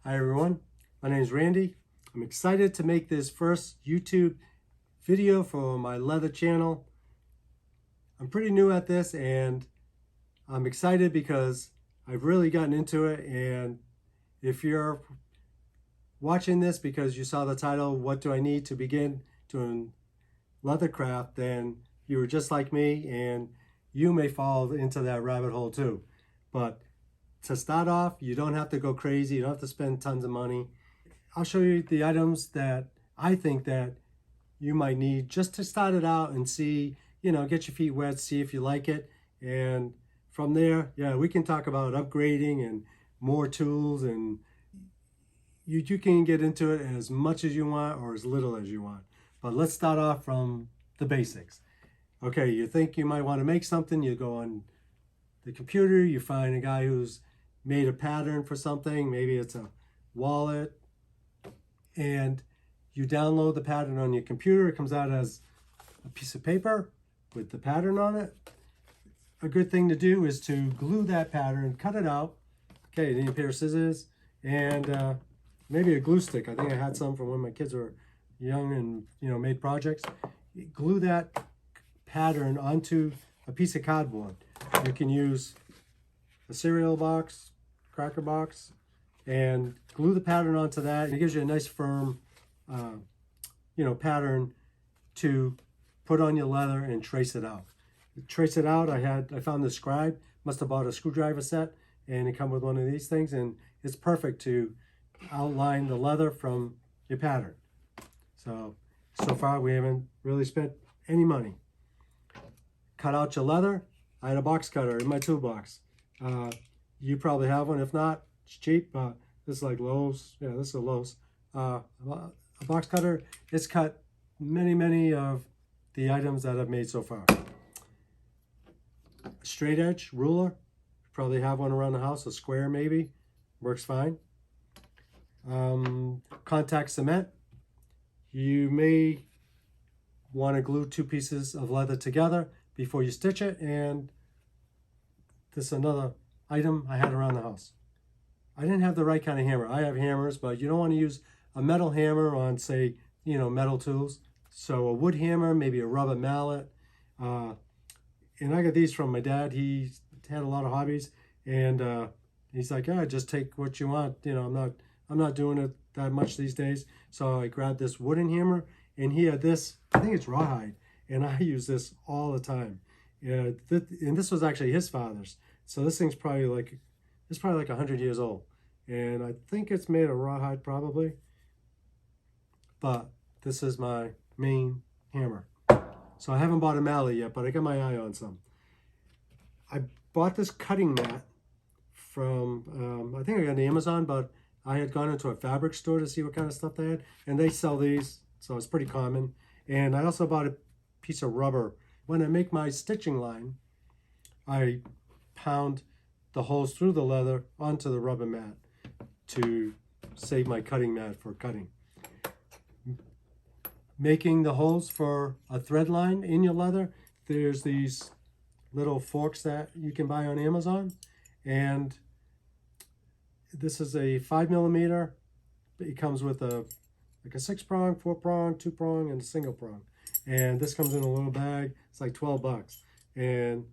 Hi everyone, my name is Randy. I'm excited to make this first YouTube video for my leather channel. I'm pretty new at this and I'm excited because I've really gotten into it, and if you're watching this because you saw the title, What Do I Need to Begin Doing Leathercraft, then you were just like me and you may fall into that rabbit hole too. But to start off, you don't have to go crazy. You don't have to spend tons of money. I'll show you the items that I think that you might need just to start it out and see, get your feet wet, see if you like it. And from there, yeah, we can talk about upgrading and more tools, and you can get into it as much as you want or as little as you want. But let's start off from the basics. Okay, you think you might want to make something, you go on the computer, you find a guy who's made a pattern for something, maybe it's a wallet, and you download the pattern on your computer. It comes out as a piece of paper with the pattern on it. A good thing to do is to glue that pattern, cut it out. Okay, you need a pair of scissors and maybe a glue stick. I think I had some from when my kids were young and made projects. You glue that pattern onto a piece of cardboard. You can use a cereal box, cracker box, and glue the pattern onto that. And it gives you a nice firm, pattern to put on your leather and trace it out. Trace it out. I found the Scribe. Must have bought a screwdriver set, and it comes with one of these things, and it's perfect to outline the leather from your pattern. So far we haven't really spent any money. Cut out your leather. I had a box cutter in my toolbox. You probably have one. If not, it's cheap. This is like Lowe's. Yeah, this is a Lowe's. A box cutter. It's cut many of the items that I've made so far. A straight edge ruler. You probably have one around the house. A square maybe. Works fine. Contact cement. You may want to glue two pieces of leather together before you stitch it, and this is another item I had around the house. I didn't have the right kind of hammer. I have hammers, but you don't want to use a metal hammer on, say, metal tools. So a wood hammer, maybe a rubber mallet. And I got these from my dad. He had a lot of hobbies, and he's like, yeah, just take what you want. I'm not doing it that much these days. So I grabbed this wooden hammer, and he had this, I think it's rawhide, and I use this all the time. And this was actually his father's. So this thing's probably like 100 years old. And I think it's made of rawhide probably. But this is my main hammer. So I haven't bought a mallet yet, but I got my eye on some. I bought this cutting mat from, I think I got it on Amazon, but I had gone into a fabric store to see what kind of stuff they had. And they sell these, so it's pretty common. And I also bought a piece of rubber. When I make my stitching line, I pound the holes through the leather onto the rubber mat to save my cutting mat for cutting. Making the holes for a thread line in your leather, there's these little forks that you can buy on Amazon, and this is a 5mm. It comes with a 6-prong, 4-prong, 2-prong, and a single prong. And this comes in a little bag. It's like 12 bucks. And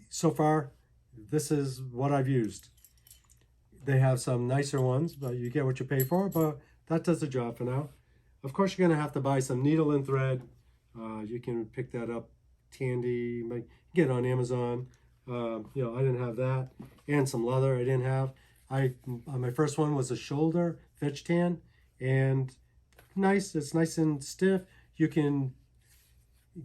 so far, this is what I've used. They have some nicer ones, but you get what you pay for, but that does the job for now. Of course, you're gonna have to buy some needle and thread. You can pick that up, Tandy, get it on Amazon. I didn't have that. And some leather I didn't have. My first one was a shoulder veg tan, and it's nice and stiff. You can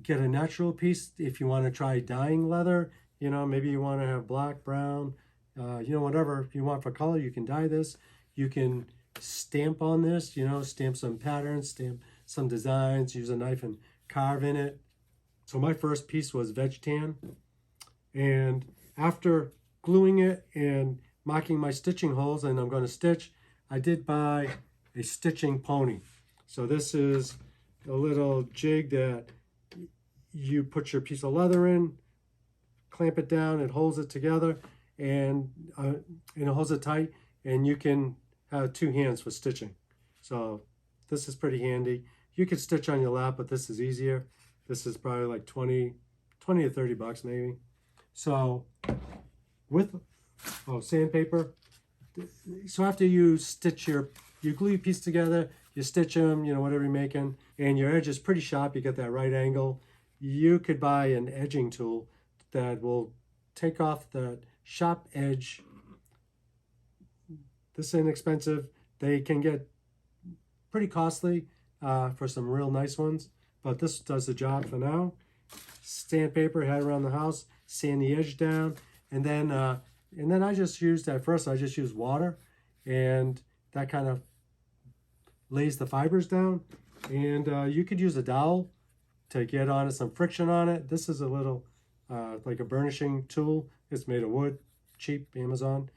get a natural piece if you want to try dyeing leather. Maybe you want to have black, brown, whatever you want for color. You can dye this. You can stamp on this, stamp some patterns, stamp some designs, use a knife and carve in it. So my first piece was veg tan. And after gluing it and marking my stitching holes, and I'm going to stitch, I did buy a stitching pony. So this is a little jig that you put your piece of leather in, clamp it down, it holds it together, and it holds it tight, and you can have two hands for stitching. So this is pretty handy. You could stitch on your lap, but this is easier. This is probably like 20 to 30 bucks maybe. So with sandpaper, so after you stitch you glue your piece together, you stitch them, you know, whatever you're making, and your edge is pretty sharp, you get that right angle. You could buy an edging tool that will take off the sharp edge. This is inexpensive. They can get pretty costly for some real nice ones, but this does the job for now. Sandpaper, had around the house, sand the edge down, and then I just used, at first I just used water, and that kind of lays the fibers down. And you could use a dowel to get on it, some friction on it. This is a little like a burnishing tool. It's made of wood, cheap, Amazon.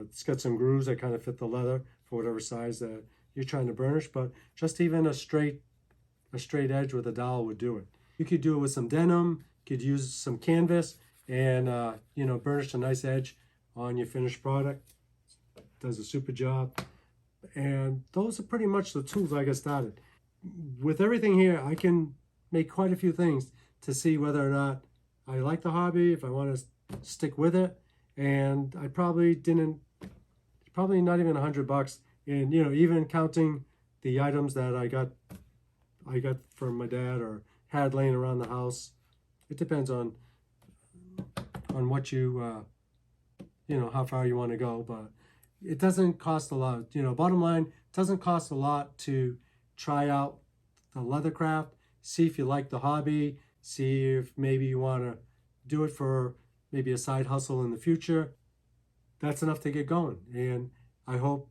It's got some grooves that kind of fit the leather for whatever size that you're trying to burnish, but just even a straight edge with a dowel would do it. You could do it with some denim, you could use some canvas, and you know, burnish a nice edge on your finished product. Does a super job. And those are pretty much the tools I got started. With everything here, I can make quite a few things to see whether or not I like the hobby, if I want to stick with it. And I probably not even $100. And you know, even counting the items that I got from my dad or had laying around the house. It depends on what you you know, how far you want to go, but it doesn't cost a lot. You know, bottom line, it doesn't cost a lot to try out the Leathercraft, see if you like the hobby, see if maybe you want to do it for maybe a side hustle in the future. That's enough to get going, and I hope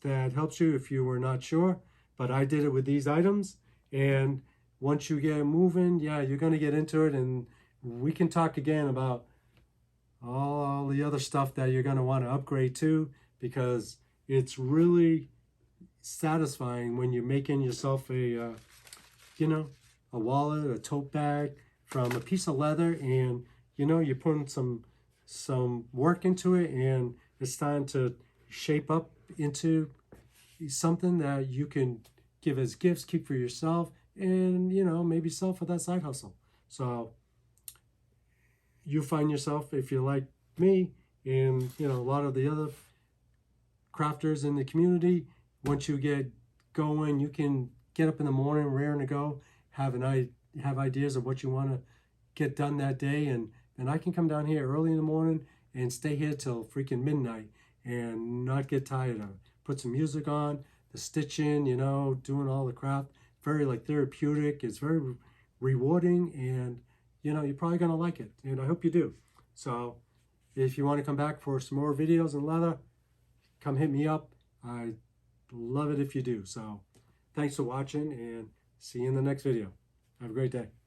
that helps you if you were not sure. But I did it with these items, and once you get moving, yeah, you're going to get into it, and we can talk again about all the other stuff that you're going to want to upgrade to, because it's really satisfying when you're making yourself a you know, a wallet, a tote bag from a piece of leather, and you know, you're putting some work into it, and it's starting to shape up into something that you can give as gifts, keep for yourself, and you know, maybe sell for that side hustle. So you find yourself, if you're like me and you know, a lot of the other crafters in the community, once you get going, you can get up in the morning, raring to go, have ideas of what you want to get done that day, and I can come down here early in the morning and stay here till freaking midnight and not get tired of it. Put some music on, the stitching, you know, doing all the craft, very like therapeutic. It's very rewarding, and you know, you're probably gonna like it, and I hope you do. So if you want to come back for some more videos in leather, come hit me up. I love it if you do. So thanks for watching, and see you in the next video. Have a great day.